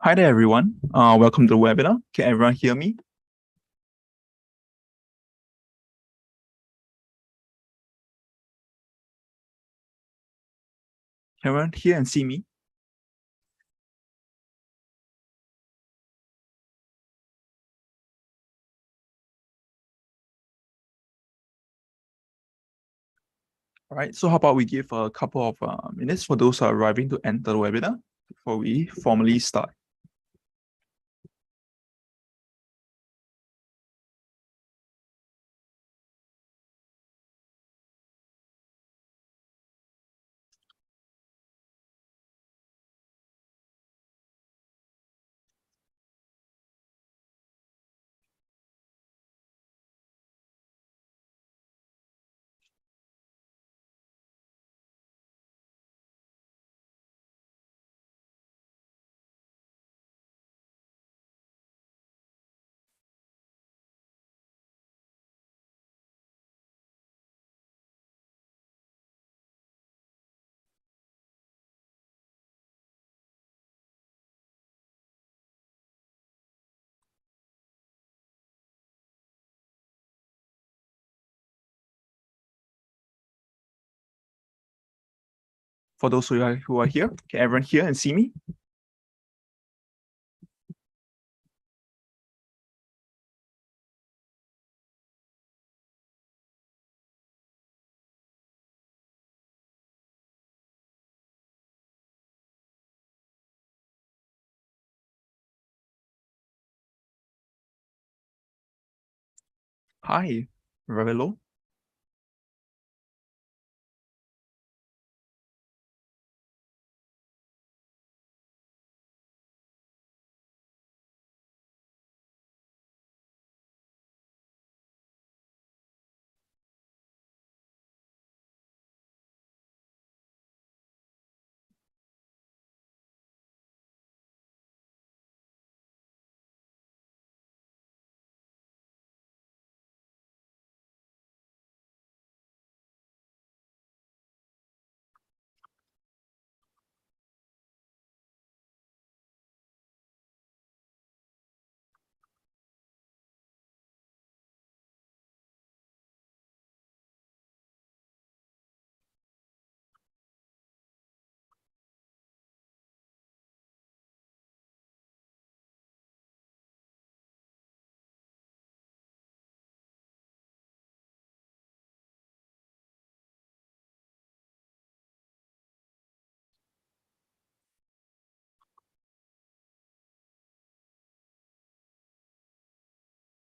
Hi there, everyone. Welcome to the webinar. Can everyone hear me? Can everyone hear and see me? All right, so how about we give a couple of minutes for those who are arriving to enter the webinar before we formally start. For those who are here, can everyone hear and see me? Hi, Ravelo.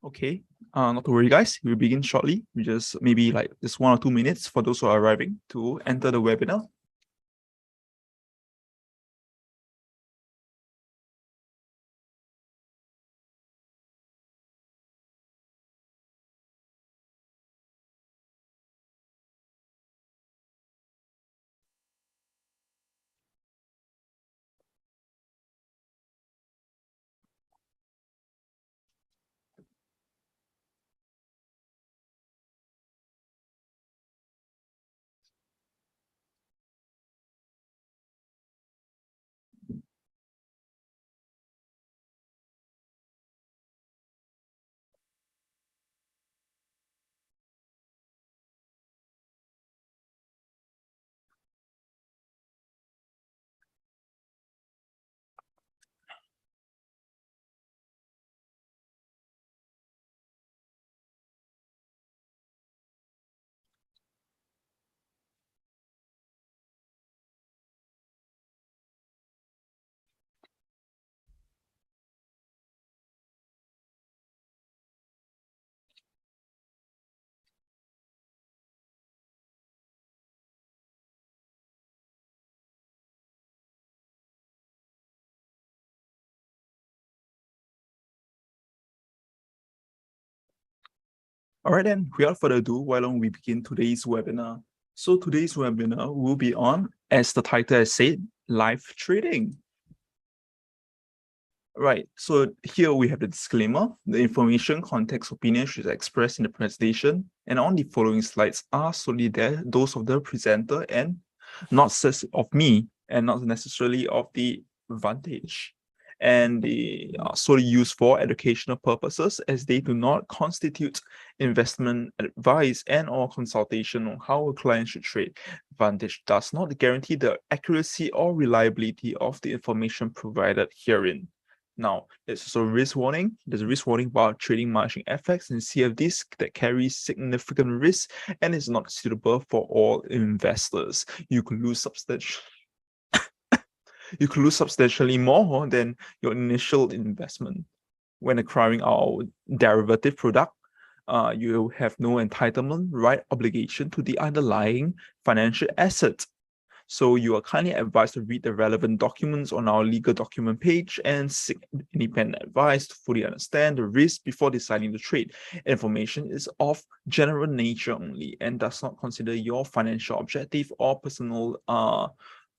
Okay, not to worry, guys. We'll begin shortly. We just maybe like just 1 or 2 minutes for those who are arriving to enter the webinar. All right, then, without further ado, why don't we begin today's webinar? So today's webinar will be on, as the title has said, live trading. Right, so here we have the disclaimer. The information, context, opinions expressed in the presentation and on the following slides are solely those of the presenter and not of me, and not necessarily of the Vantage. and they are solely used for educational purposes, as they do not constitute investment advice and or consultation on how a client should trade. Vantage does not guarantee the accuracy or reliability of the information provided herein. Now, there's also a risk warning. There's a risk warning about trading margin FX and CFDs that carries significant risk and is not suitable for all investors. You could lose substantially more than your initial investment. When acquiring our derivative product, you have no entitlement, right, obligation to the underlying financial asset. So you are kindly advised to read the relevant documents on our legal document page and seek independent advice to fully understand the risk before deciding to trade. Information is of general nature only and does not consider your financial objective or personal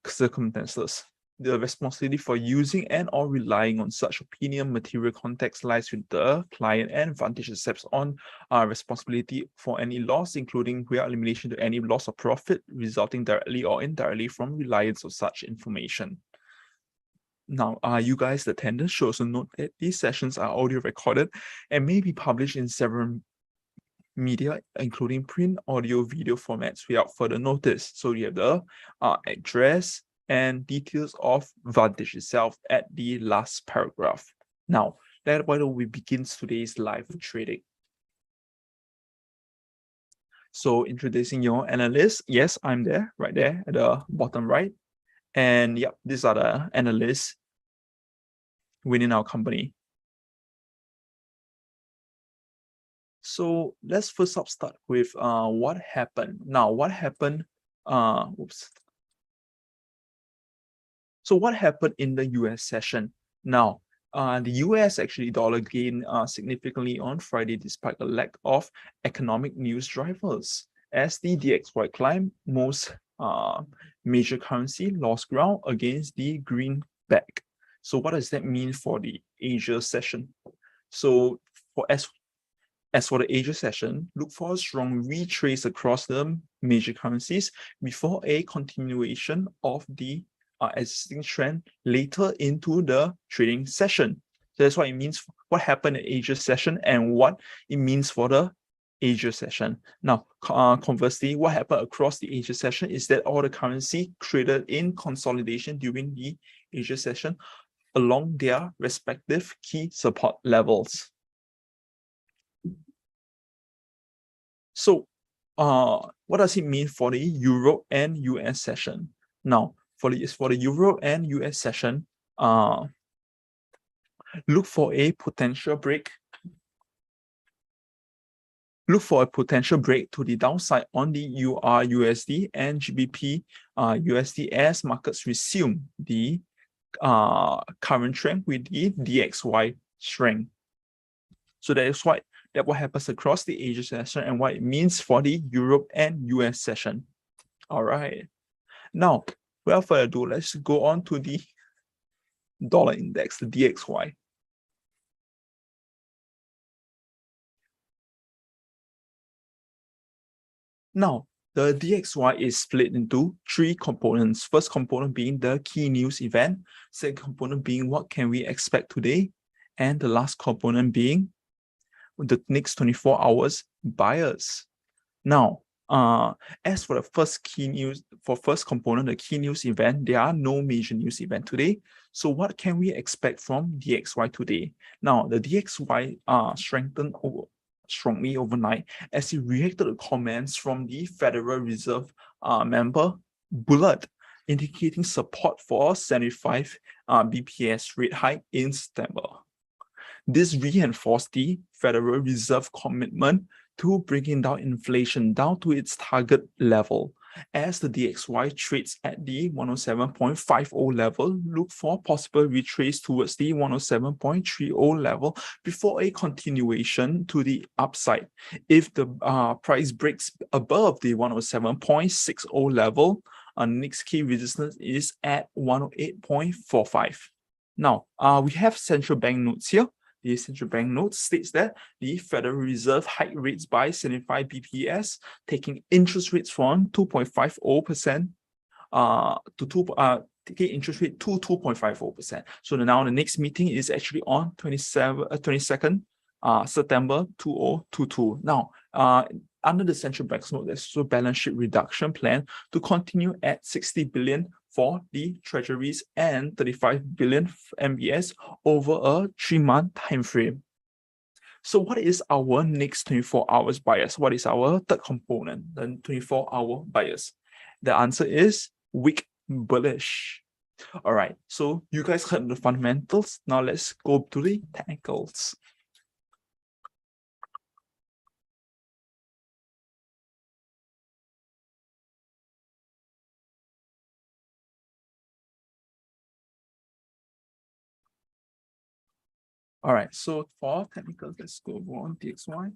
circumstances. The responsibility for using and or relying on such opinion material context lies with the client, and Vantage accepts on responsibility for any loss, including without elimination to any loss of profit resulting directly or indirectly from reliance on such information. Now, you guys, the attendants, should also note that these sessions are audio recorded and may be published in several media, including print, audio, video formats without further notice. So you have the address and details of Vantage itself at the last paragraph. Now, why don't we begin today's live trading? So introducing your analyst. Yes, I'm there, right there at the bottom right. And yep, these are the analysts within our company. So let's first up start with what happened. Now, what happened? So what happened in the US session? Now, the US actually dollar gained significantly on Friday despite a lack of economic news drivers. As the DXY climbed, most major currency lost ground against the greenback. So what does that mean for the Asia session? So as for the Asia session, look for a strong retrace across the major currencies before a continuation of the existing trend later into the trading session. So that's what it means, what happened in Asia session and what it means for the Asia session. Now, conversely, what happened across the Asia session is that all the currency traded in consolidation during the Asia session along their respective key support levels. So, what does it mean for the Euro and US session? Now, for the Euro and US session, look for a potential break. Look for a potential break to the downside on the USD and GBPUSD as markets resume the current trend with the DXY strength. So that is what happens across the Asia session and what it means for the Europe and US session. All right. Now, without further ado, let's go on to the dollar index, the DXY. Now, the DXY is split into three components. First component being the key news event. Second component being what can we expect today. And the last component being the next 24 hours buyers. Now, as for the first component, the key news event, there are no major news event today. So what can we expect from DXY today? Now, the DXY strengthened strongly overnight as it reacted to comments from the Federal Reserve member Bullard, indicating support for 75 BPS rate hike in September. This reinforced the Federal Reserve commitment to bringing down inflation down to its target level. As the DXY trades at the 107.50 level, look for possible retrace towards the 107.30 level before a continuation to the upside. If the price breaks above the 107.60 level, our next key resistance is at 108.45. Now, we have central bank notes here. The central bank note states that the Federal Reserve hike rates by 75 BPS, taking interest rates from 2.50% to interest rate to 2.54%. So now the next meeting is actually on 22nd September 2022. Now, under the central bank's note, there's also a balance sheet reduction plan to continue at 60 billion for the treasuries and 35 billion MBS over a 3-month time frame. So what is our next 24 hours bias? What is our third component, the 24-hour bias? The answer is weak bullish. All right, so you guys heard the fundamentals. Now let's go to the technicals. All right, so for technicals, let's go on DXY.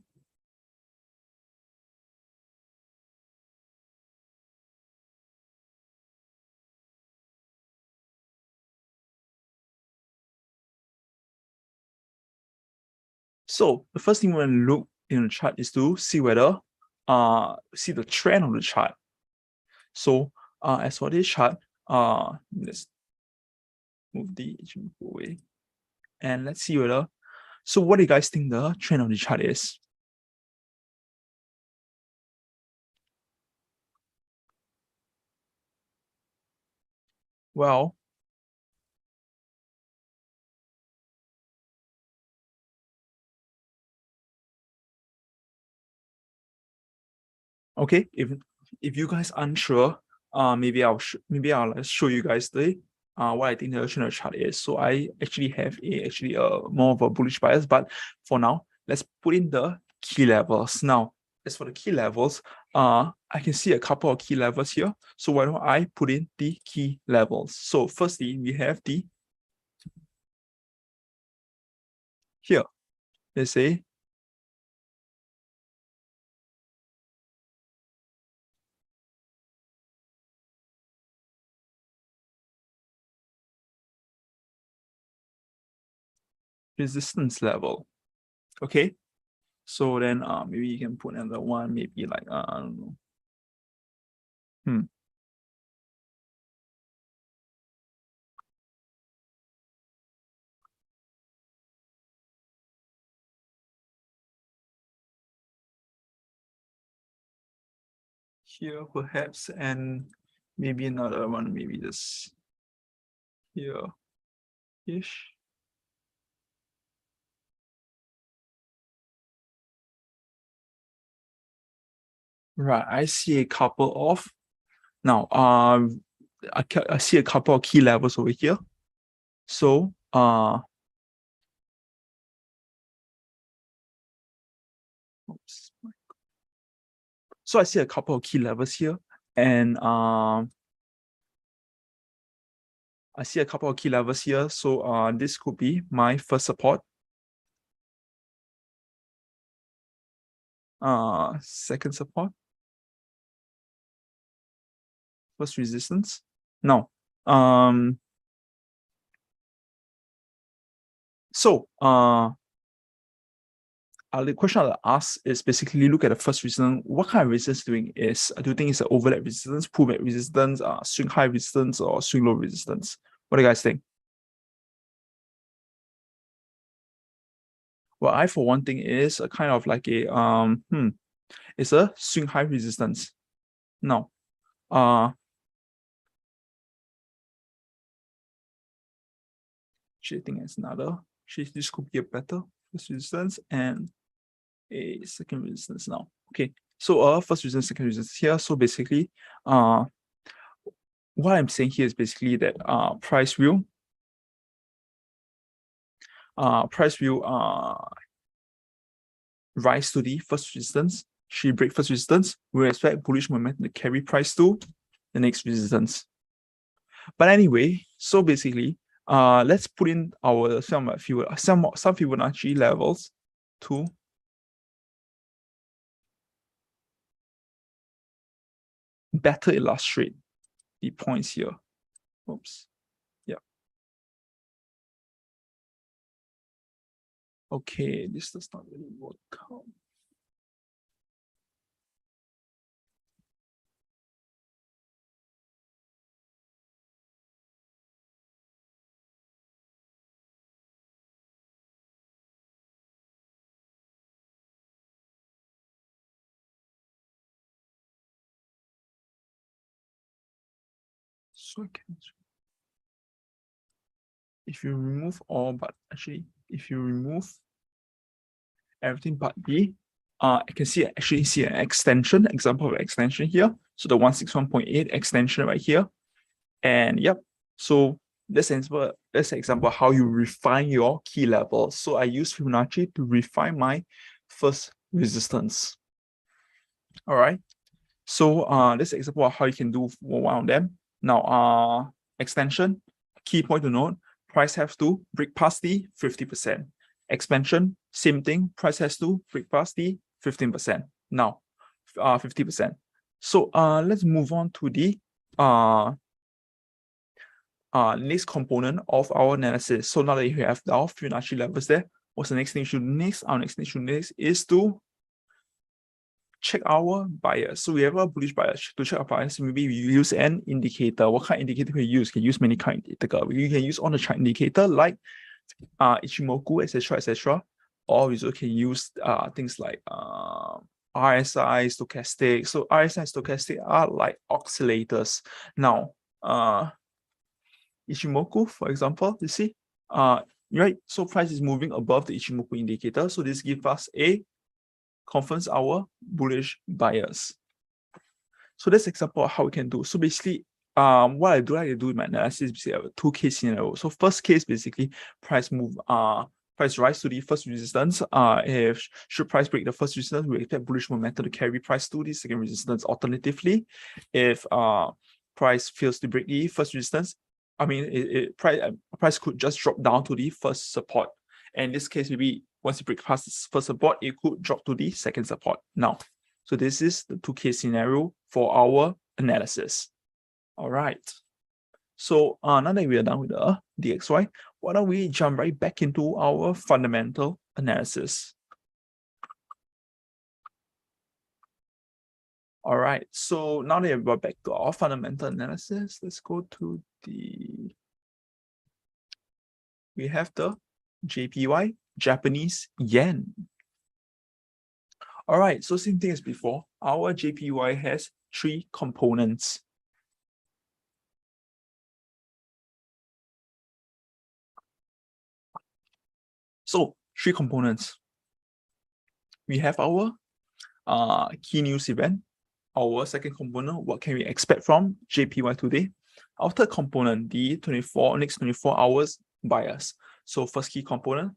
So the first thing we're going to look in the chart is to see whether see the trend of the chart. So as for this chart, let's move the away and let's see whether. So what do you guys think the trend of the chart is? Well, okay, if you guys unsure, maybe I'll show you guys the what I think the trend of the chart is. So I actually have a more of a bullish bias, but for now, let's put in the key levels. Now, as for the key levels, I can see a couple of key levels here. So why don't I put in the key levels? So firstly, we have the here. Let's say resistance level. Okay. So then maybe you can put another one, maybe like I don't know. Here perhaps, and maybe another one, maybe this here ish. Right, I see a couple of now I see a couple of key levels over here. So oops. So I see a couple of key levels here, and I see a couple of key levels here. So this could be my first support. Second support. First resistance. No. So the question I'll ask is basically look at the first resistance. What kind of resistance doing is? Do you think it's an overlap resistance, pullback resistance, swing high resistance, or swing low resistance? What do you guys think? Well, I for one thing is a kind of like a it's a swing high resistance. Now, I think it's another. This could be a better first resistance and a second resistance now. Okay, so first resistance, second resistance here. So basically, what I'm saying here is basically that price will rise to the first resistance. She break first resistance. We expect bullish momentum to carry price to the next resistance. But anyway, so basically, let's put in our some Fibonacci levels to better illustrate the points here. Oops. Yeah. Okay, this does not really work out. So if you remove all, but actually, if you remove everything but B, I can actually see an extension, example of extension here. So the 161.8 extension right here. And yep, so that's an example how you refine your key level. So I use Fibonacci to refine my first resistance. All right. So that's an example of how you can do one of them. Now, extension, key point to note, price has to break past the 50%. Expansion, same thing, price has to break past the 15%. Now, 50%. So let's move on to the next component of our analysis. So now that you have our Fibonacci levels there, what's the next thing you should next? Our next thing you should next is to check our bias. So we have a bullish bias. To check our bias, maybe we use an indicator. What kind of indicator can we use? You can use many kind of indicator. You can use on the chart indicator like Ichimoku, etc., etc. Or we also can use things like RSI, stochastic. So RSI and stochastic are like oscillators. Now, Ichimoku, for example, you see, right? So price is moving above the Ichimoku indicator. So this gives us a confirms our bullish bias. So that's example of how we can do. So basically, what I like to do in my analysis is basically a two-case scenario. So first case, basically, price rise to the first resistance. If should price break the first resistance, we expect bullish momentum to carry price to the second resistance. Alternatively, if price fails to break the first resistance, I mean, price could just drop down to the first support. And in this case, maybe once you break past this first support, it could drop to the second support. Now, so this is the two-case scenario for our analysis. All right. So now that we are done with the DXY, why don't we jump right back into our fundamental analysis? All right. So now that we're back to our fundamental analysis, let's go to we have the JPY, Japanese yen. All right, so same thing as before, our JPY has three components. So three components. We have our key news event. Our second component, what can we expect from JPY today? Our third component, the next 24 hours bias. So first key component,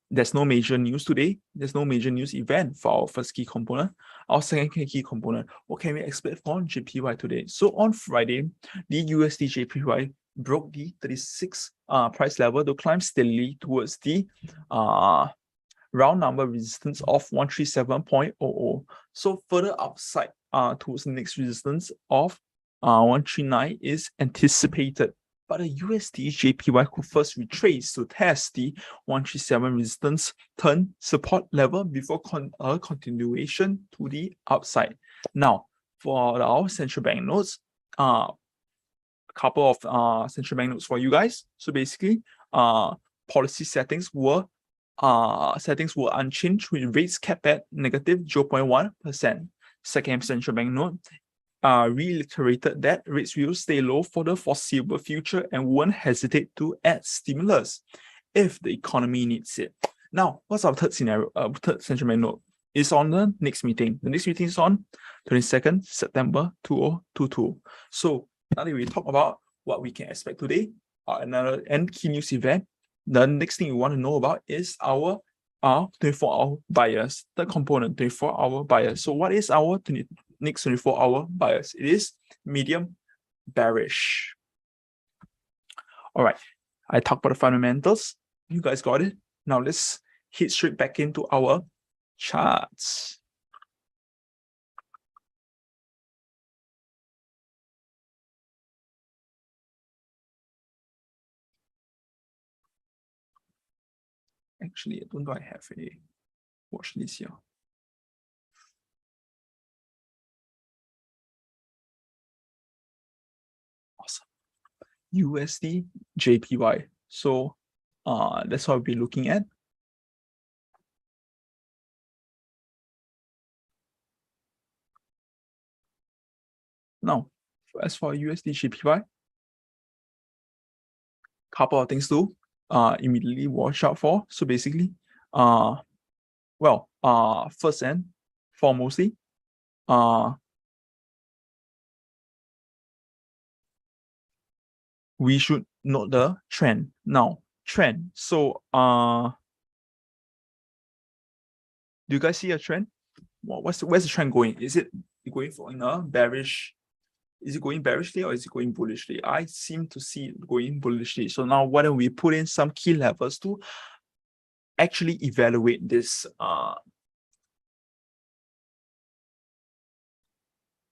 there's no major news today. There's no major news event for our first key component. Our second key component, what can we expect from JPY today? So on Friday, the USDJPY broke the 36 price level to climb steadily towards the round number resistance of 137.00. So further upside towards the next resistance of 139 is anticipated. But the USDJPY could first retrace to test the 137 resistance turn support level before a continuation to the upside. Now, for our central bank notes, a couple of central bank notes for you guys. So basically, policy settings were unchanged with rates capped at negative 0.1%. Second central bank note, reiterated that rates will stay low for the foreseeable future and won't hesitate to add stimulus if the economy needs it. Now, what's our third scenario? Third central bank note is on the next meeting. The next meeting is on 22nd September 2022. So now that we talk about what we can expect today, another key news event, the next thing you want to know about is our 24-hour bias. The component 24-hour bias. So what is our next 24-hour bias? It is medium bearish. All right, I talked about the fundamentals. You guys got it. Now let's hit straight back into our charts. Actually, I don't know I have a watch list here. Awesome. USD JPY. So that's what we'll be looking at. Now, as for USDJPY, couple of things to immediately watch out for. So basically, first and foremostly, we should note the trend. Now, trend. So do you guys see a trend? Where's the trend going? Is it going for in a bearish? Is it going bearishly or is it going bullishly? I seem to see it going bullishly. So now why don't we put in some key levels to actually evaluate this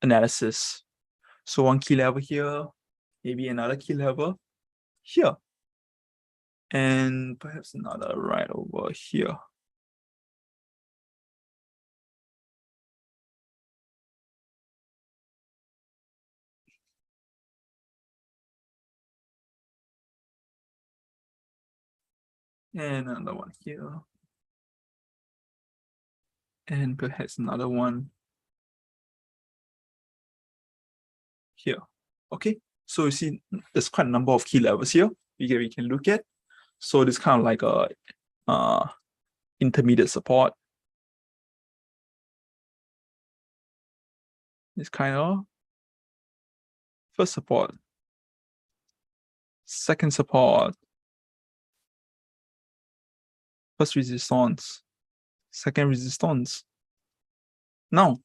analysis. So one key level here, maybe another key level here, and perhaps another right over here. And another one here. And perhaps another one here. Okay, so you see there's quite a number of key levels here we can look at. So this kind of like a intermediate support. This kind of first support, second support, first resistance, second resistance. Now,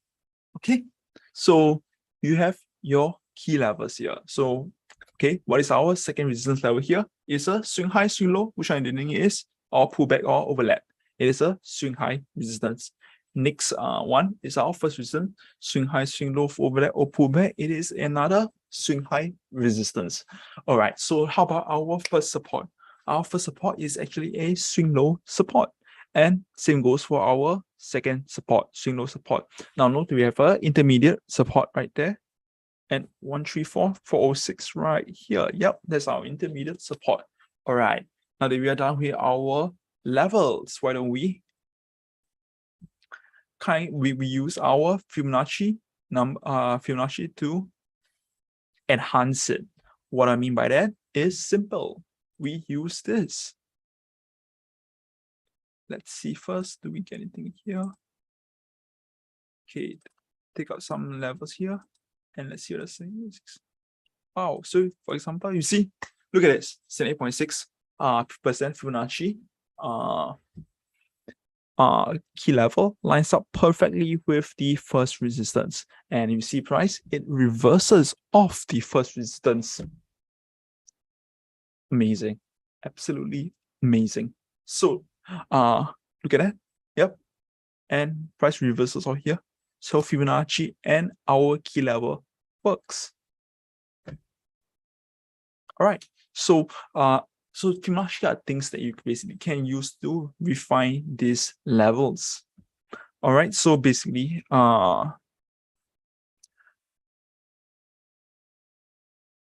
okay, so you have your key levels here. So, okay, what is our second resistance level here? It's a swing high, swing low, which I'm dealing is or pullback or overlap. It is a swing high resistance. Next one is our first resistance, swing high, swing low, overlap or pullback. It is another swing high resistance. All right, so how about our first support? Our first support is actually a swing low support. And same goes for our second support, swing low support. Now note we have an intermediate support right there. And 134,406 right here. Yep, that's our intermediate support. All right. Now that we are done with our levels, why don't we we use our Fibonacci to enhance it. What I mean by that is simple. We use this. Let's see first. Do we get anything here? Okay, take out some levels here. And let's see what the same is. Wow. So for example, you see, look at this, 78.6% Fibonacci key level lines up perfectly with the first resistance. And you see price, it reverses off the first resistance. Amazing. Absolutely amazing. So look at that. Yep. And price reversals out here. So Fibonacci and our key level works. All right. So Fibonacci are things that you basically can use to refine these levels. All right. So basically,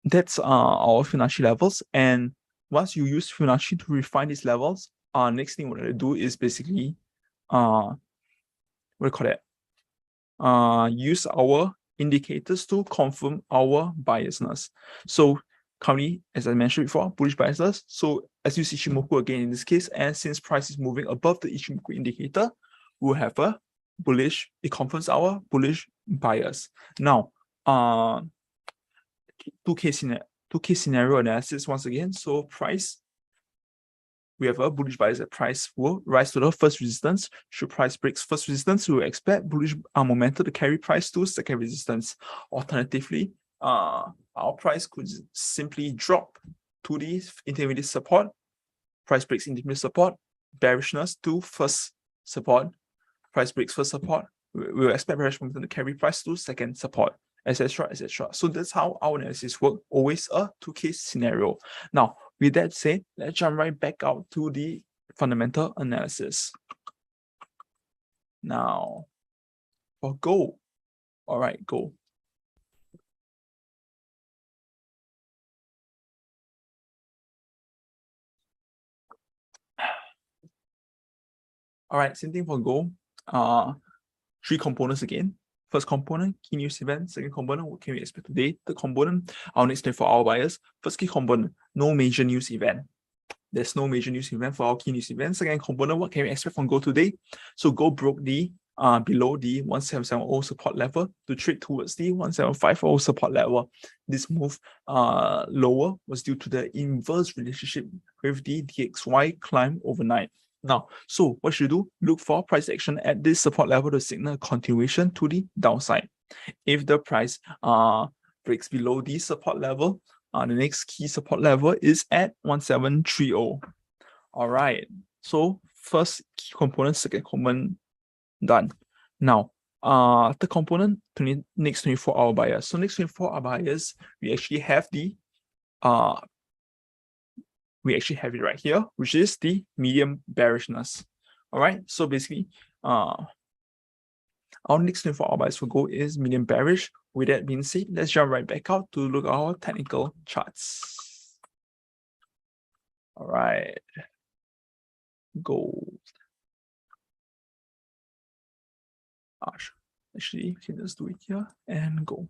that's our Fibonacci levels. And once you use Fibonacci to refine these levels, next thing we're gonna do is basically what do you call that? Use our indicators to confirm our biasness. So currently, as I mentioned before, bullish biasness. So as you see Ichimoku again in this case, and since price is moving above the Ichimoku indicator, we'll have a bullish, it confirms our bullish bias. Now, two case scenario analysis once again. So price, we have a bullish bias that price will rise to the first resistance. Should price breaks first resistance, we will expect bullish momentum to carry price to second resistance. Alternatively, our price could simply drop to the intermediate support. Price breaks intermediate support, bearishness to first support. Price breaks first support. We will expect bearish momentum to carry price to second support, etc., etc. So that's how our analysis works. Always a two-case scenario. Now, with that said, let's jump right back out to the fundamental analysis. Now, for gold. All right, gold. All right, same thing for gold. Three components again. First component, key news event. Second component, what can we expect today? Third component, our next 24-hour buyers. First key component, no major news event. There's no major news event for our key news event. Second component, what can we expect from gold today? So gold broke the below the 1770 support level to trade towards the 1750 support level. This move lower was due to the inverse relationship with the DXY climb overnight. Now, so what should you do? Look for price action at this support level to signal continuation to the downside. If the price breaks below the support level, the next key support level is at 1730. All right. So first key component, second component done. Now, the component next 24-hour buyers. So next 24-hour buyers, we actually have the it right here, which is the medium bearishness. All right. So basically, our next 24-hour buyers for gold is medium bearish. With that being said, let's jump right back out to look at our technical charts. All right. Gold. Actually, you can just do it here and go.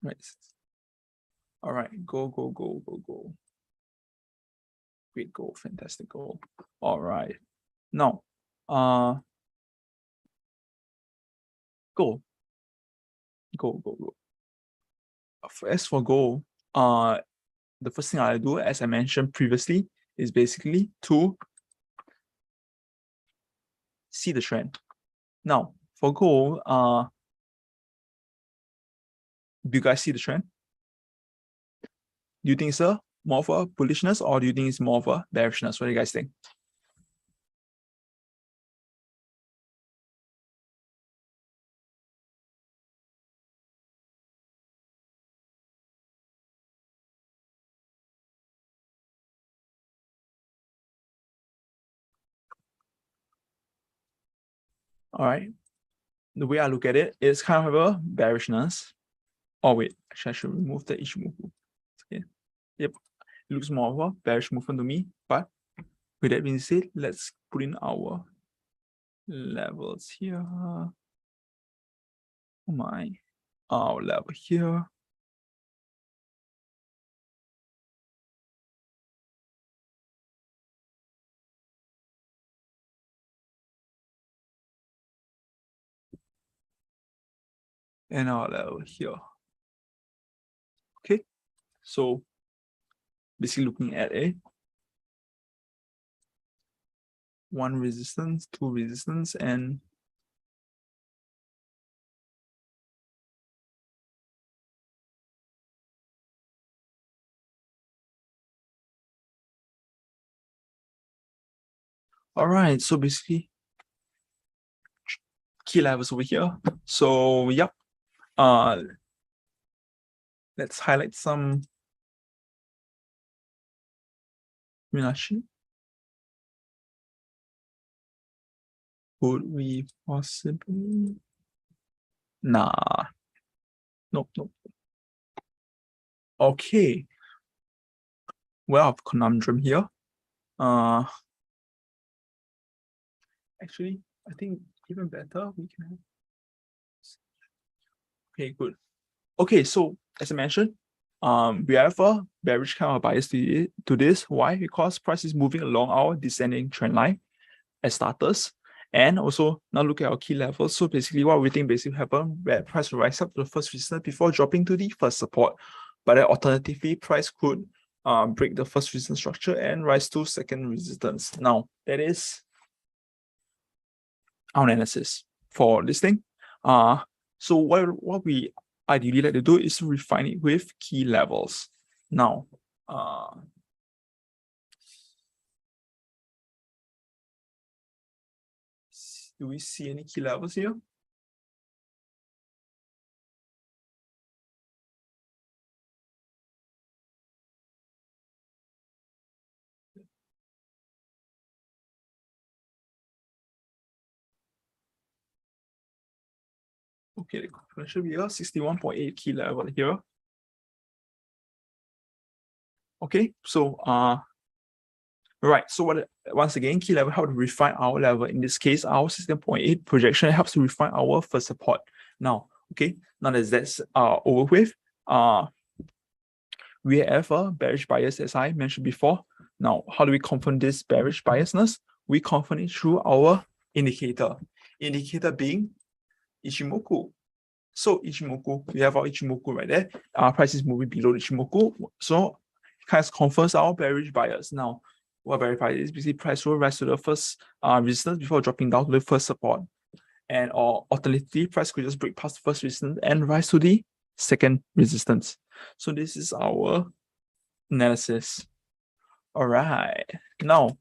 Right. All right. Go. Great goal. Fantastic goal. All right. Now, go. As for gold, the first thing I do, as I mentioned previously, is basically to see the trend. Now, for gold, do you guys see the trend? Do you think it's more of a bullishness, or do you think it's more of a bearishness? What do you guys think? All right. The way I look at it is kind of a bearishness. Oh wait, actually I should remove the Ichimoku. Okay. Yep. It looks more of a bearish movement to me. But with that being said, let's put in our levels here. Oh my. Our level here. And our level here. Okay. So basically looking at a 1 resistance, 2 resistance, and all right, so basically key levels over here. So yep, let's highlight some Minashi. Could we possibly? Nah. Nope. Okay. Well, conundrum here. Actually, I think even better we can have. Okay, good. Okay, so as I mentioned, we have a bearish kind of bias to this. Why? Because price is moving along our descending trend line as starters. And also now look at our key levels. So basically what we think basically happen, where price will rise up to the first resistance before dropping to the first support. But then alternatively, price could break the first resistance structure and rise to second resistance. Now that is our analysis for this thing. So what we ideally like to do is to refine it with key levels. Now, do we see any key levels here? Okay, the confirmation should be a 61.8 key level here. Okay, so Right, so once again, key level help to refine our level. In this case, our 16.8 projection helps to refine our first support. Now, okay, now that that's over with, we have a bearish bias as I mentioned before. Now, how do we confirm this bearish biasness? We confirm it through our indicator. Indicator being Ichimoku. So Ichimoku, we have our Ichimoku right there. Our price is moving below Ichimoku. So it kind of confirms our bearish bias. Now, what bearish bias is basically price will rise to the first resistance before dropping down to the first support. And or alternatively, price could just break past the first resistance and rise to the second resistance. So this is our analysis. All right. Now,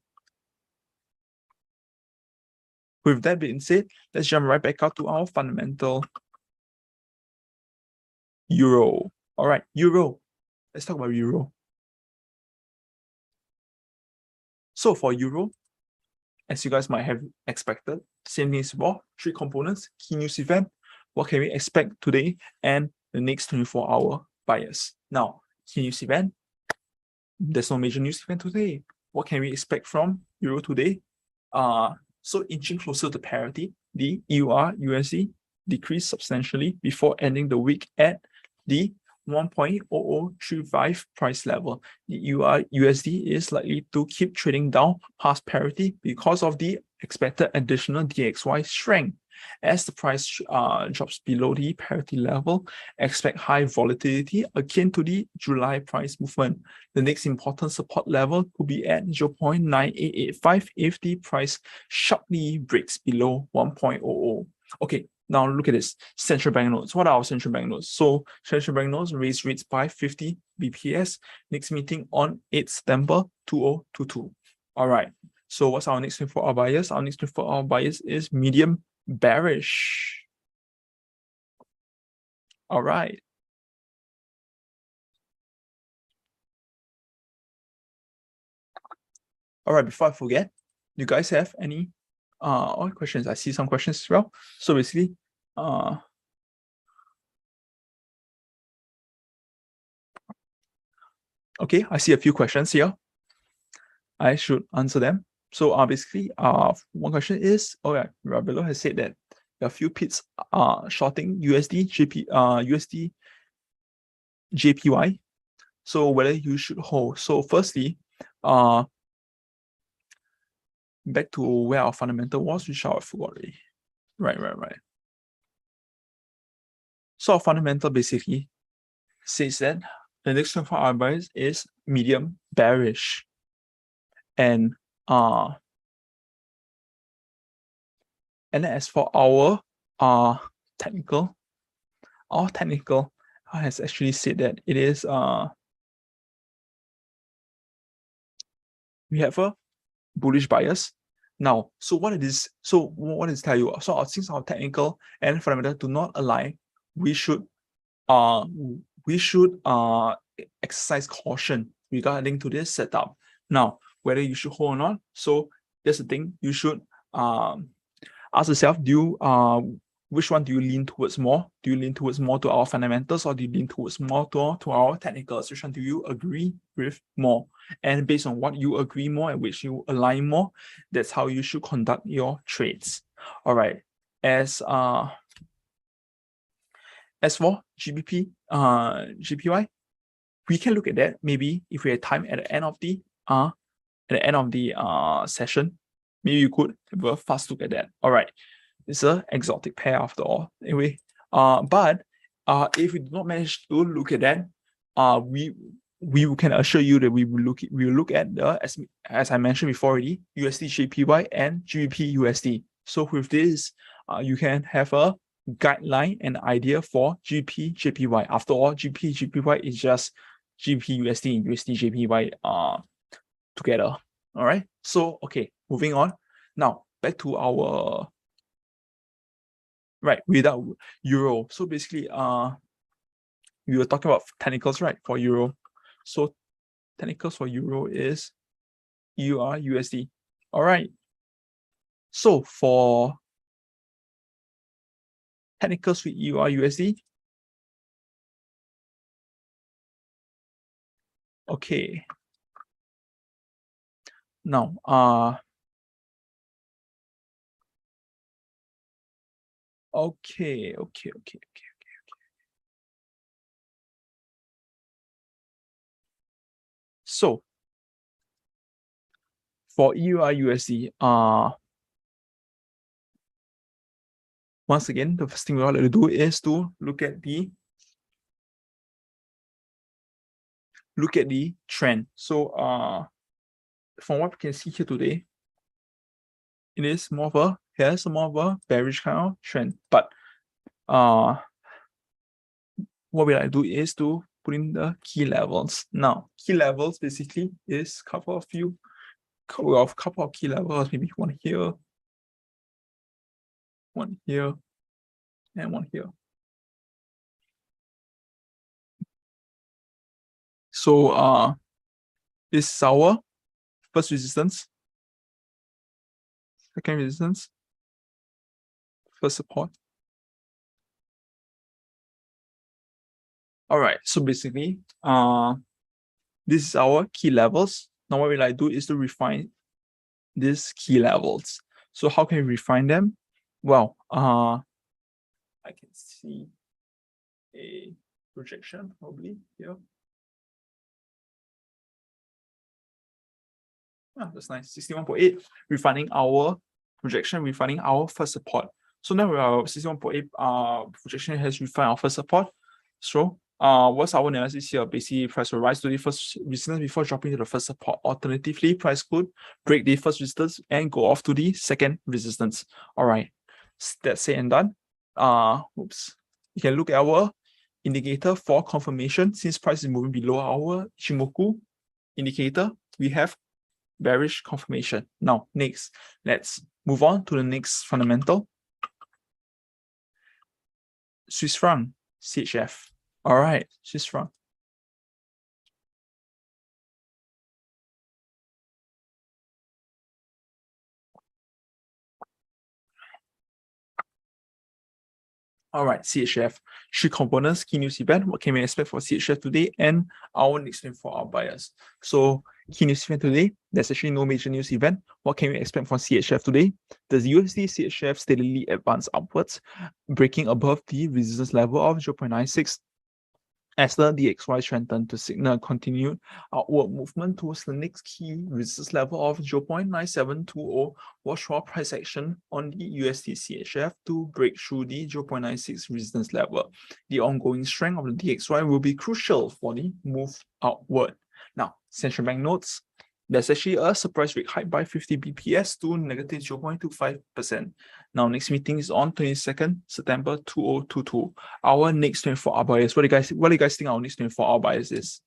with that being said, let's jump right back out to our fundamental Euro. All right, Euro. Let's talk about Euro. So for Euro, as you guys might have expected, same thing as before, 3 components, key news event, what can we expect today, and the next 24-hour bias. Now, key news event, there's no major news event today. What can we expect from Euro today? So inching closer to parity, the EURUSD decreased substantially before ending the week at the 1.0035 price level. The EURUSD is likely to keep trading down past parity because of the expected additional DXY strength. As the price drops below the parity level, expect high volatility akin to the July price movement. The next important support level could be at 0.9885 if the price sharply breaks below 1.00. Okay, now look at this. Central bank notes. What are our central bank notes? So central bank notes raise rates by 50 BPS. Next meeting on 8 September 2022. All right. So what's our next 24-hour bias? Our next 24-hour bias is medium bearish. All right. All right, before I forget, you guys have any questions? I see some questions as well. So basically, okay, I see a few questions here. I should answer them. So basically, one question is, oh yeah, Rabelo has said that a few pits are shorting USD JPY. So whether you should hold. So firstly, back to where our fundamental was, which I forgot already. Right. So our fundamental basically says that the next 24-hour bias is medium bearish. And as for our technical, has actually said that it is we have a bullish bias. Now, so what it is, so what does it tell you? So since our technical and fundamental do not align, we should exercise caution regarding to this setup. Now, whether you should hold or not, so that's the thing. You should ask yourself, which one do you lean towards more? Do you lean towards more to our fundamentals, or do you lean towards more to our technicals? Which one do you agree with more? And based on what you agree more and which you align more, that's how you should conduct your trades. All right. As for GBPUSD, we can look at that maybe if we had time at the end of the session. Maybe you could have a fast look at that. All right, it's an exotic pair after all. Anyway, but if we do not manage to look at that, we can assure you that we will look at the as I mentioned before already, USDJPY and GBPUSD. So with this, you can have a guideline and idea for GBPJPY. After all, GBPJPY is just GBPUSD and USDJPY together. All right. So okay, moving on. Now back to our without Euro. So basically, we were talking about technicals, right, for Euro. So technicals for Euro is EURUSD. All right. So for technicals with EURUSD, okay. Now, okay. So for EURUSD, once again, the first thing we want to do is to look at the trend. So from what we can see here today, it is more of a bearish kind of trend. But what we like to do is to put in the key levels. Now, key levels basically is couple of key levels, maybe one here, and one here. So this is our first resistance, second resistance, first support. All right, so basically, this is our key levels. Now what we like to do is to refine these key levels. So how can we refine them? Well, I can see a projection probably here. That's nice. 61.8, refining our projection, refining our first support. So now our 61.8 projection has refined our first support. So what's our analysis here? Basically, price will rise to the first resistance before dropping to the first support. Alternatively, price could break the first resistance and go off to the second resistance. All right, that's said and done. You can look at our indicator for confirmation. Since price is moving below our Ichimoku indicator, we have bearish confirmation. Now, next, let's move on to the next fundamental. Swiss franc, CHF. All right, Swiss franc. All right, CHF. Three components, key news event. What can we expect for CHF today? And our next thing for our buyers. So, key news event today, there's actually no major news event. What can we expect from CHF today? Does USD CHF steadily advance upwards, breaking above the resistance level of 0.96? As the DXY strengthened to signal continued outward movement towards the next key resistance level of 0.9720, watch for price action on the USD CHF to break through the 0.96 resistance level. The ongoing strength of the DXY will be crucial for the move outward. Now, central bank notes. There's actually a surprise rate hike by 50 BPS to negative 0.25%. Now, next meeting is on 22nd September 2022. Our next 24-hour bias. What do you guys think our next 24-hour bias is?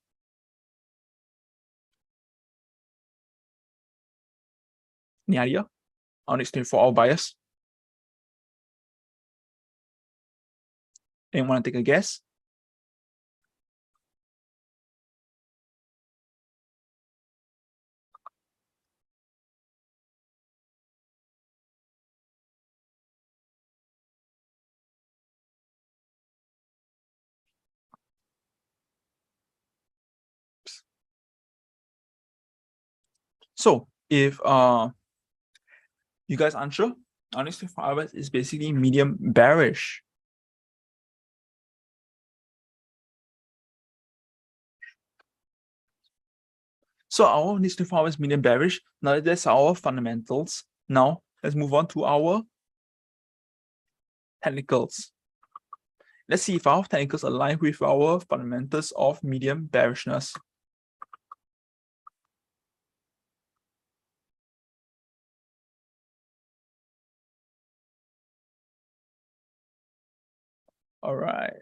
Any idea? Our next 24-hour bias? Anyone want to take a guess? So if you guys unsure, our next 24 hours is basically medium bearish. So our next 24 hours medium bearish. Now that's our fundamentals. Now let's move on to our technicals. Let's see if our technicals align with our fundamentals of medium bearishness. All right.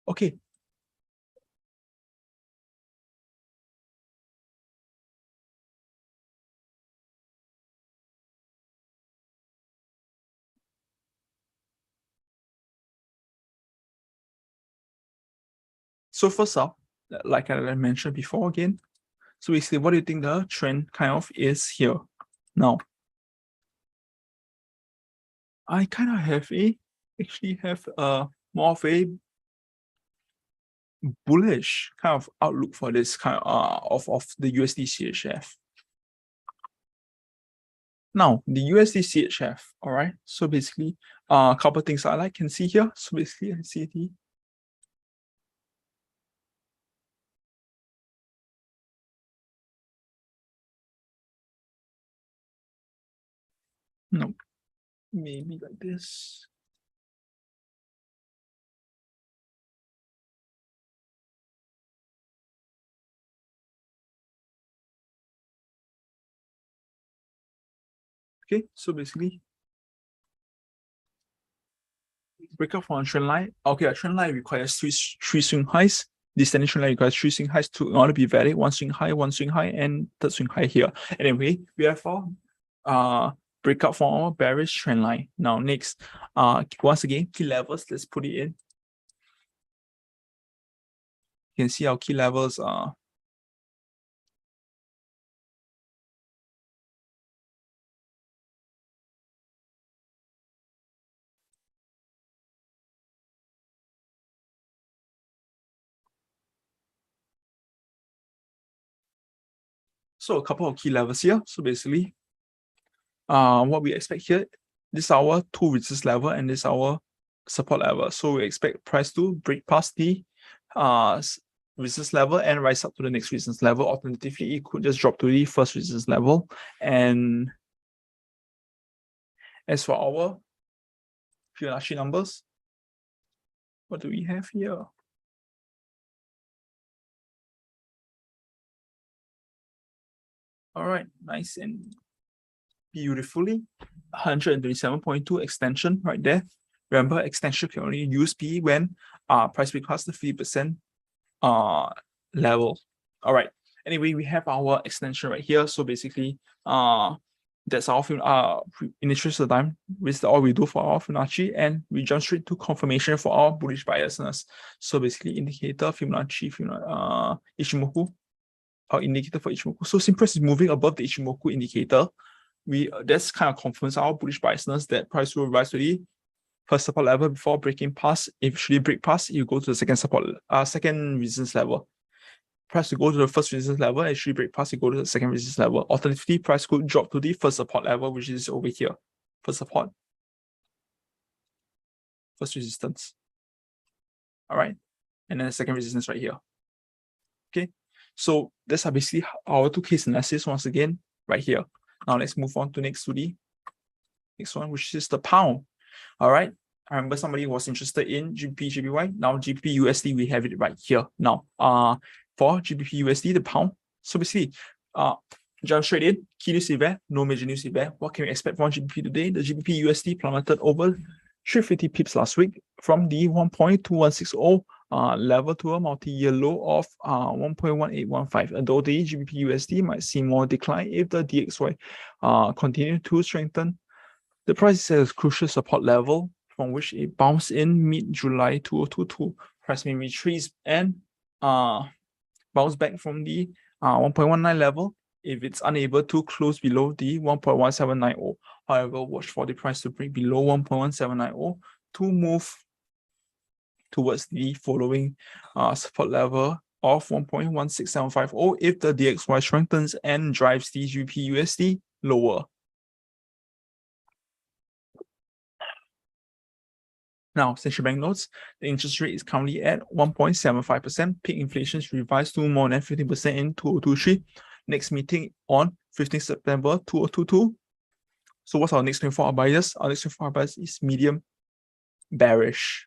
Okay. So first up, like I mentioned before again, so basically, what do you think the trend kind of is here? Now, I kind of have more of a bullish kind of outlook for this kind of the USD CHF. Now the USD CHF, all right. So basically, a couple of things I can see here. So basically, I see the no, maybe like this. Okay, so basically, breakout from a trend line. Okay, a trend line requires three swing highs. Descending trend line requires three swing highs to in order to be valid. One swing high, and third swing high here. Anyway, we have our breakout from our bearish trend line. Now next, once again, key levels. Let's put it in. You can see our key levels are. So a couple of key levels here. So basically, what we expect here, this is our two resistance level and this is our support level. So we expect price to break past the resistance level and rise up to the next resistance level. Alternatively, it could just drop to the first resistance level. And as for our Fibonacci numbers, what do we have here? All right, nice and beautifully. 127.2 extension right there. Remember, extension can only use P when price breaks the 50% level. All right. Anyway, we have our extension right here. So basically, that's our in the interest of time, this is all we do for our Fibonacci, and we jump straight to confirmation for our bullish biasness. So basically, indicator Fibonacci, Ichimoku, our indicator for Ichimoku. So since price is moving above the Ichimoku indicator, that's kind of confirms our bullish biasness that price will rise to the first support level before breaking past. If actually break past, you go to the second resistance level. Price to go to the first resistance level, actually break past, you go to the second resistance level. Alternatively, price could drop to the first support level, which is over here. First support, first resistance. All right, and then the second resistance right here. Okay, so that's basically our two case analysis once again right here. Now let's move on to next one, which is the pound. All right. I remember somebody was interested in GBPJPY. Now GBPUSD, we have it right here. Now, for GBPUSD, the pound. So basically, jump straight in. Key news event, no major news event. What can we expect from GBP today? The GBPUSD plummeted over 350 pips last week from the 1.2160 level to a multi-year low of 1.1815. Although the GBPUSD might see more decline if the DXY continue to strengthen. The price is at a crucial support level from which it bounced in mid-July 2022. Price may retrace and bounce back from the 1.19 level if it's unable to close below the 1.1790. However, watch for the price to break below 1.1790 to move towards the following support level of 1.16750 if the DXY strengthens and drives the GBPUSD lower. Now, central bank notes, the interest rate is currently at 1.75%. Peak inflation is revised to more than 15% in 2023. Next meeting on 15 September 2022. So what's our next 24-hour bias? Our next 24-hour bias is medium bearish.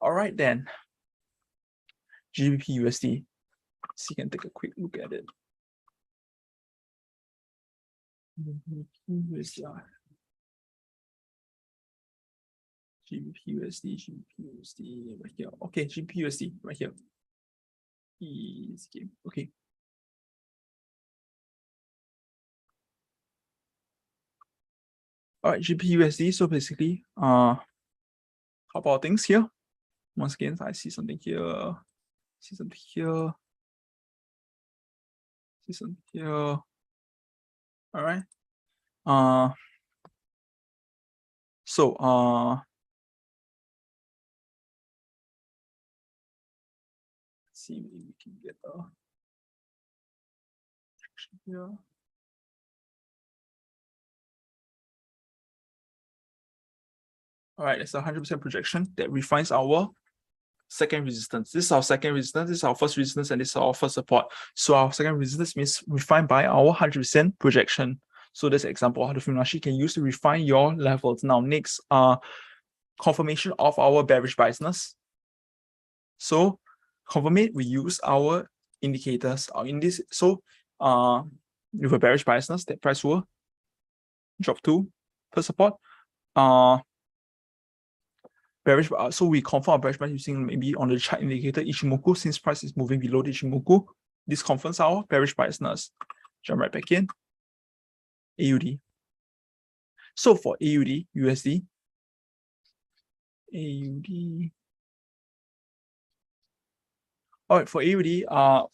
All right then. GBPUSD. So you can take a quick look at it. GBPUSD, right here. Okay, GBPUSD right here. Easy game. Okay. All right, GBPUSD. So basically, couple of things here. Once again, I see something here. See something here. See something here. All right. So see if we can get a here. All right, it's a 100% projection that refines our second resistance. This is our second resistance, this is our first resistance, and this is our first support. So our second resistance means refined by our 100% projection. So that's an example of how the Fibonacci can use to refine your levels. Now, next, confirmation of our bearish biasness. So, confirmate, we use our indicators in this. So, with a bearish biasness, that price will drop to first support. Bearish, so we confirm our bearish bias using maybe on the chart indicator Ichimoku. Since price is moving below the Ichimoku, this confirms our bearish biasness. Jump right back in. AUD. So for AUD USD, AUD. All right, for AUD,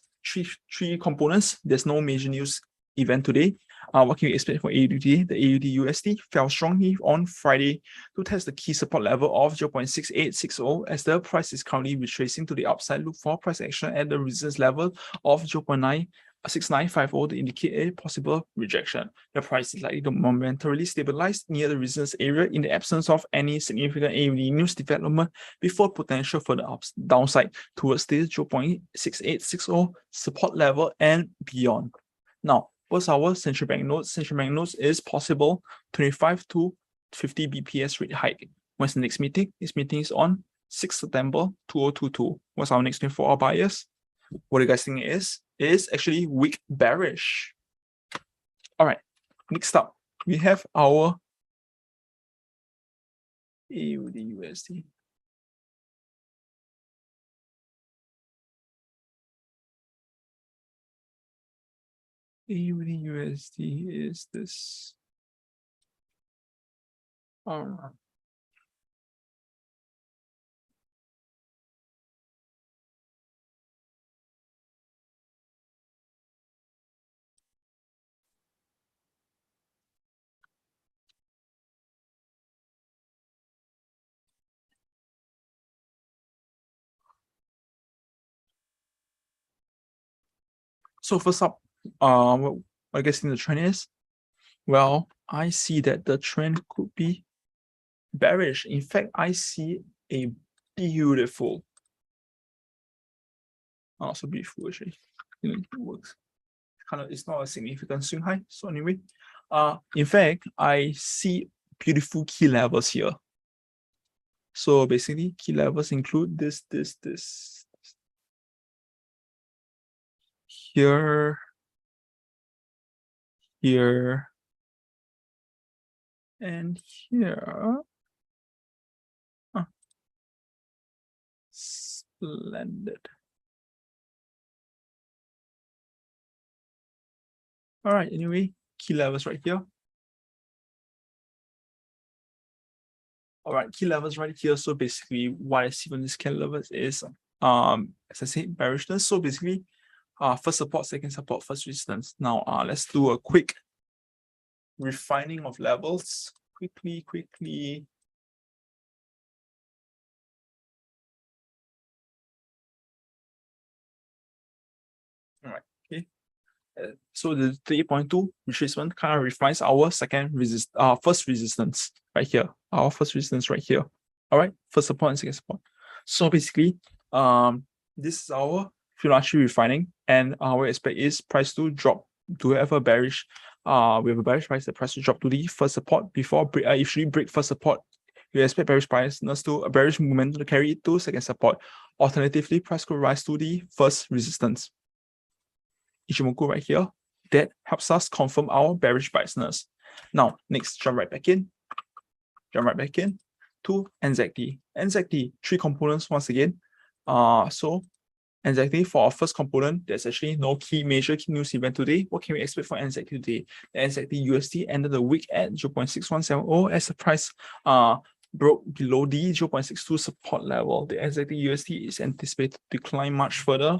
three components. There's no major news event today. What can we expect for AUD? The AUD USD fell strongly on Friday to test the key support level of 0.6860 as the price is currently retracing to the upside. Look for price action at the resistance level of 0.96950 to indicate a possible rejection. The price is likely to momentarily stabilize near the resistance area in the absence of any significant AUD news development before potential further downside towards the 0.6860 support level and beyond. Now, what's our central bank notes? Central bank notes is possible 25 to 50 BPS rate hike. When's the next meeting? This meeting is on 6 September 2022. What's our next thing for our buyers? What do you guys think it is? It is actually weak bearish. All right, next up, we have our AUDUSD. AUDUSD is this. So first up, what I guess in the trend is, well, I see that the trend could be bearish. In fact, I see a beautiful, also beautiful actually. It works. It's not a significant swing high. So anyway, in fact, I see beautiful key levels here. So basically, key levels include this. Here, and here. Splendid. All right, anyway, key levels right here. All right, key levels right here. So basically what I see on this key levels is, as I said, bearishness. So basically, first support, second support, first resistance. Now, let's do a quick refining of levels. Quickly. All right, okay. So the 8.2 retracement kind of refines our first resistance right here. Our first resistance right here. All right, first support and second support. So basically, this is our Fibonacci refining, and our expect is price to drop to have a bearish. We have a bearish price. The price to drop to the first support before if we break first support. You expect bearish biasness to a bearish movement to carry it to second support. Alternatively, price could rise to the first resistance. Ichimoku right here, that helps us confirm our bearish biasness. Now, next, jump right back in to NZD. NZD, three components once again. So NZD for our first component, there's actually no major key news event today. What can we expect for NZD today? The NZD USD ended the week at 0.6170 as the price broke below the 0.62 support level. The NZD USD is anticipated to decline much further.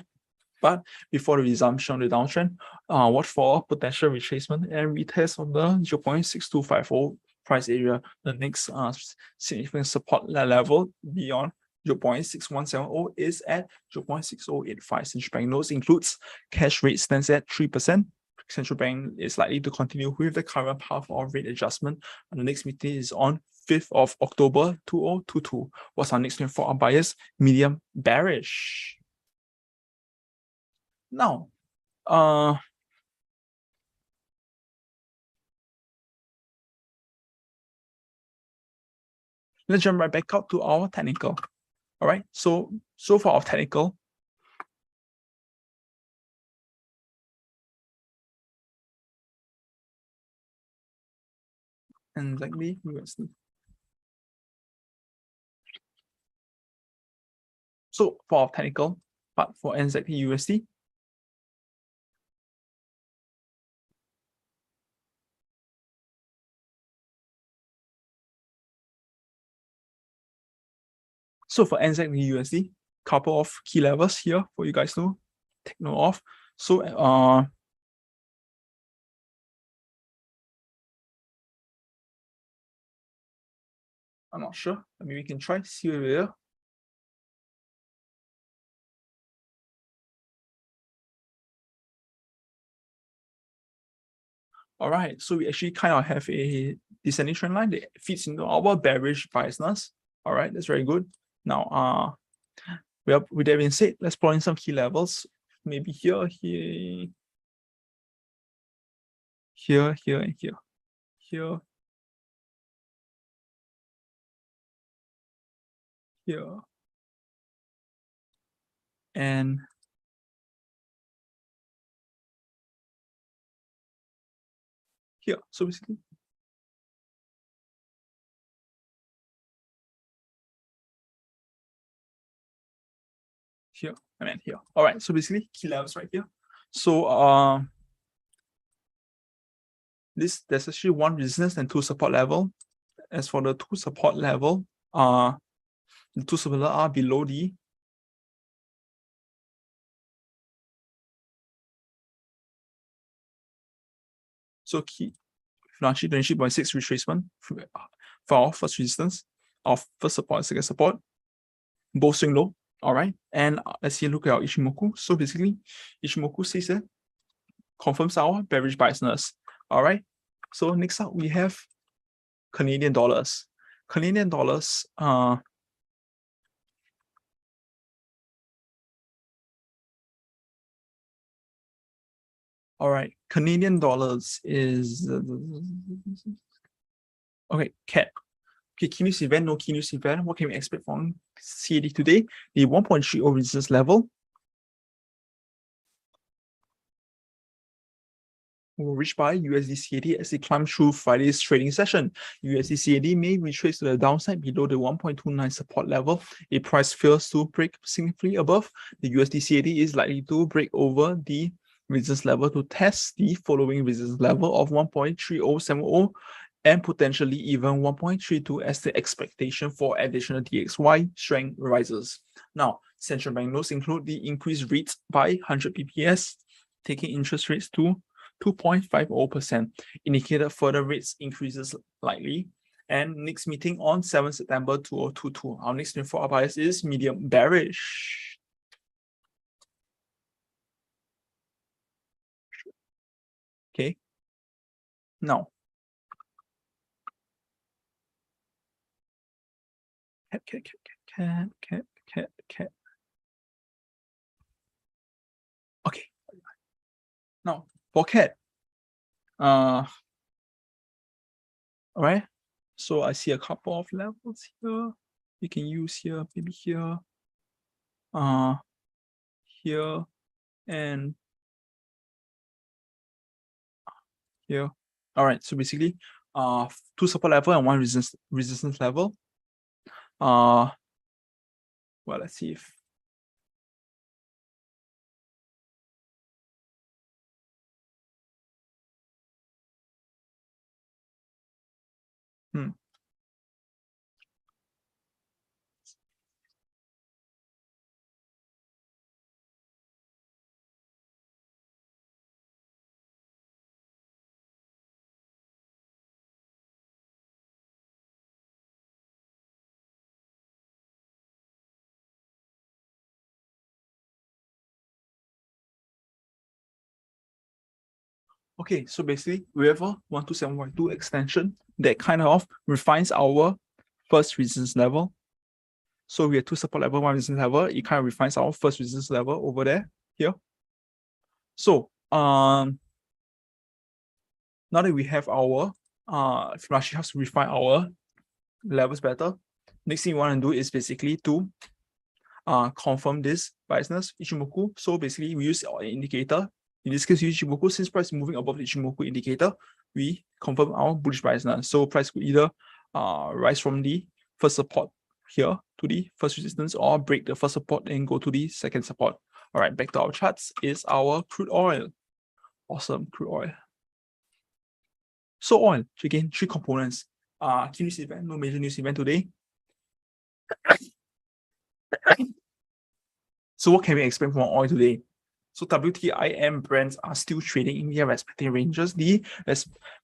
But before the resumption of the downtrend, watch for potential retracement and retest of the 0.6250 price area, the next significant support level beyond 0.6170 is at 0.6085. Central bank notes includes cash rate stands at 3%. Central bank is likely to continue with the current path of rate adjustment. And the next meeting is on 5th of October 2022. What's our next name for our buyers? Medium bearish. Now, let's jump right back up to our technical. All right. So for our technical, exactly USD. So for our technical, but for NZDUSD, so for NZDUSD, couple of key levels here for you guys to take note of. So I'm not sure. Maybe we can try see here. All right, so we actually kind of have a descending trend line that fits into our bearish biasness. All right, that's very good. Now, well, with that being said, let's plot in some key levels. Maybe here, and here, here, and here. So basically, here and here. All right, so basically key levels right here. So there's actually one resistance and two support level. As for the two support level, the two support level are below the so key Fibonacci 23.6 retracement for our first resistance, our first support and second support, both swing low. All right, and let's see, look at our Ichimoku. So basically, Ichimoku says that confirms our bearish biasness. All right, so next up we have Canadian dollars. Canadian dollars, all right, Canadian dollars is okay, CAD. Okay, key news event, no key news event. What can we expect from CAD today? The 1.30 resistance level will reach by USD CAD as it climbs through Friday's trading session. USD CAD may retrace to the downside below the 1.29 support level. If price fails to break significantly above, the USD CAD is likely to break over the resistance level to test the following resistance level of 1.3070 and potentially even 1.32 as the expectation for additional DXY strength rises. Now, central bank notes include the increased rates by 100 bps, taking interest rates to 2.50%, indicated further rates increases likely. And next meeting on 7 September 2022. Our next name for our bias is medium bearish. Okay. Now, cat. Okay. Now, for cat, all right. So I see a couple of levels here. You can use here, maybe here, here, and here. All right. So basically, two support level and one resistance level. Well, let's see if Okay, so basically we have a 127.2 extension that kind of refines our first resistance level. So we have two support level, one resistance level. It kind of refines our first resistance level over there, here. So now that we have our Fibonacci helps to refine our levels better, next thing you want to do is basically to confirm this biasness Ichimoku. So basically we use our indicator. In this case, Ichimoku, since price is moving above the Ichimoku indicator, we confirm our bullish biasness. So price could either rise from the first support here to the first resistance or break the first support and go to the second support. All right, back to our charts is our crude oil. Awesome, crude oil. So oil, again, three components. Key news event, no major news event today. So what can we expect from oil today? So WTI and Brent are still trading in their respective ranges. The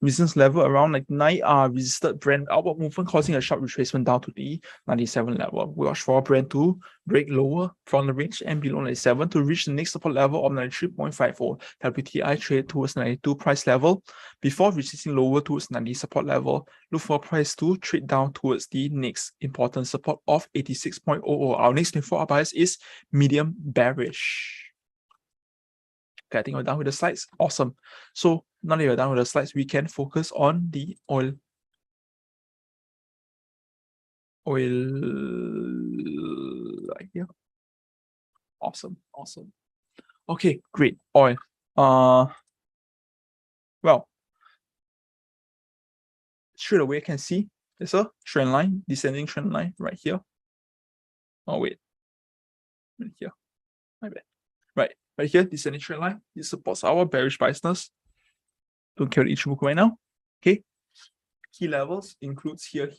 resistance level around like 9 resisted Brent outward movement, causing a sharp retracement down to the 97 level. We watch for Brent to break lower from the range and below 97 to reach the next support level of 93.54. WTI trade towards 92 price level before resisting lower towards 90 support level. Look for price to trade down towards the next important support of 86.00. Our next 24-hour bias is medium bearish. Okay, I think we're done with the slides. Awesome. So now that we're done with the slides, we can focus on the oil. Right here. Awesome. Awesome. Okay, great. Oil. Well, straight away I can see there's a trend line, descending trend line right here. Oh wait. Right here. My bad. Right here, descending trend line. This supports our bearish biasness. Don't carry Ichimoku right now. Okay. Key levels includes here,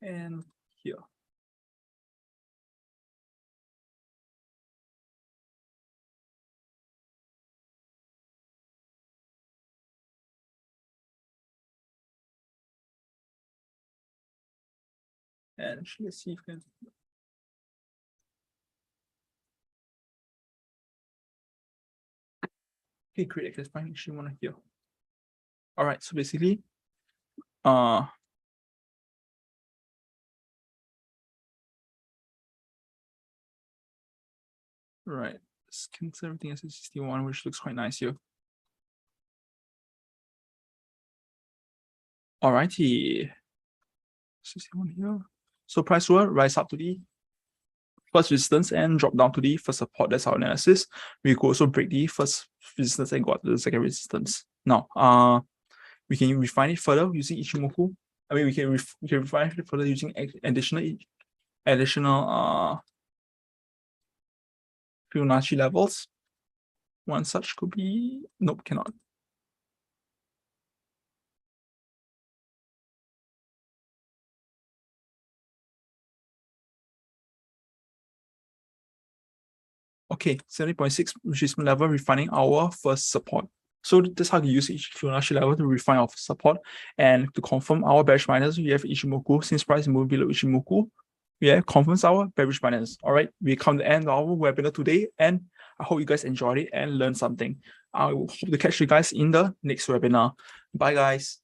and here. And let's see if we can. Okay, great. Let's find actually one here. All right, so basically, right, let's cancel everything as a 61, which looks quite nice here. All righty, 61 here. So price will rise up to the first resistance and drop down to the first support. That's our analysis. We could also break the first resistance and go up to the second resistance. Now, we can refine it further using Ichimoku. I mean, we can refine it further using additional Fibonacci levels. One such could be, nope, cannot. Okay, 70.6 retracement level, refining our first support. So that's how you use each Fibonacci level to refine our support. And to confirm our bearish minus, we have Ichimoku. Since price move below Ichimoku, we have confirms our bearish minus. All right, we come to the end of our webinar today, and I hope you guys enjoyed it and learned something. I hope to catch you guys in the next webinar. Bye, guys.